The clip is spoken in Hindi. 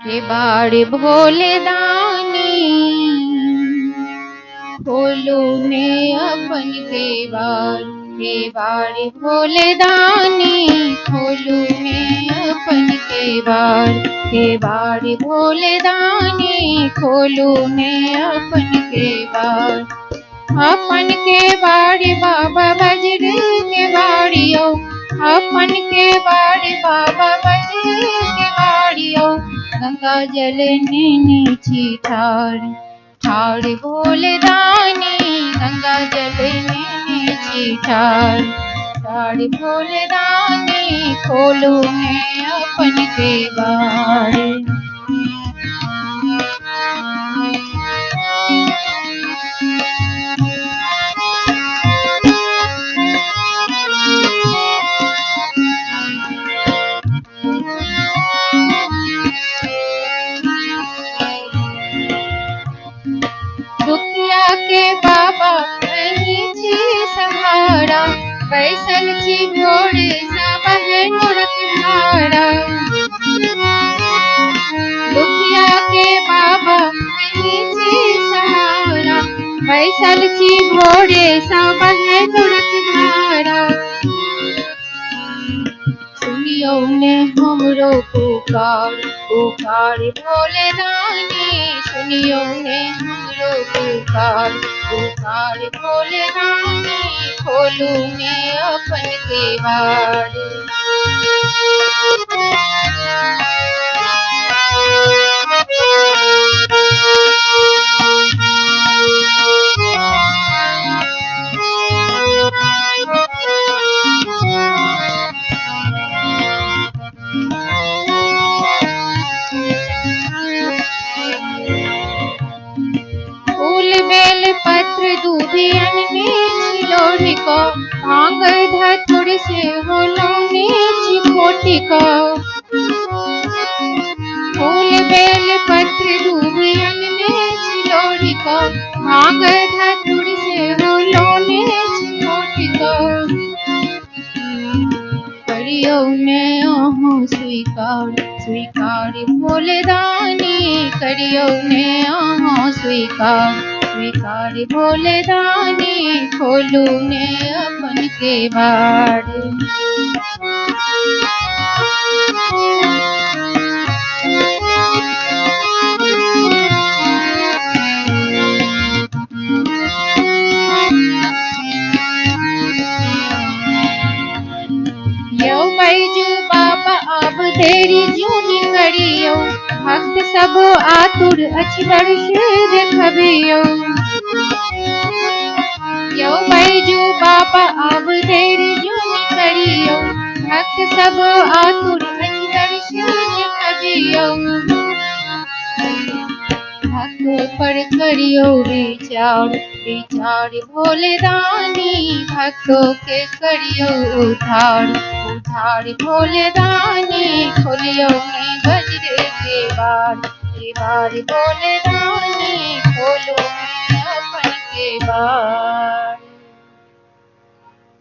हे बाड़े भोले दानी, खोलो ने अपन केवाड़। हे बाड़े भोले दानी, खोलो ने अपन केवाड़। हे बाड़े भोले दानी, खोलो ने अपन केवाड़। अपन केवाड़ बाबा बजरे केवाड़ियो, अपन केवाड़ बाबा बजरे केवाड़ियो। गंगा जल ने ठाड़, ठाड़ भोले दानी, गंगा जल ने ठाड़। ठाड़ भोले दानी, खोलो ने अपन केवाड़। दुखिया के बाबा नहीं छी सहारा, बैसल छी घोड़े सब है मुड़क धारा। दुखिया के बाबा नहीं छी सहारा, बैसल छी घोड़े सब है मुड़क धारा। सुनियो ने हमरो पुकार, पुकार भोले दानी, सुनियो ने हमरो पुकार, पुकार भोले दानी, खोलो ने अपन केवाड़। फूल बेल पत्र दूधियन ने छिलोढ़ी को, भांग धतुर से होलौने चिखोटी को। फूल बेल पत्र दूधियन ने छिलोढ़ी को, भांग धतुर से होलौने चिखोटी को। करियो ने अहूँ स्वीकार, स्वीकार भोले दानी, करियो ने अहूँ स्वीकार, स्वीकार भोले दानी, खोलो ने अपन केवाड़। यो बैजू बाबा अब तेरी जूनी करियो, भक्त सब आतुर अछि दर्श देखबियो। यो बैजू बाबा अब तेरी जूनी करियो, भक्त सब आतुर अछि दर्श देखबियो। भक्त पर करियो विचार, विचार भोले दानी, भक्तों के करियो उद्धार, उद्धार भोले दानी, खोलियो ने बजरे केवाड़। केवाड़ भोले दानी, खोलो ने अपन केवाड़।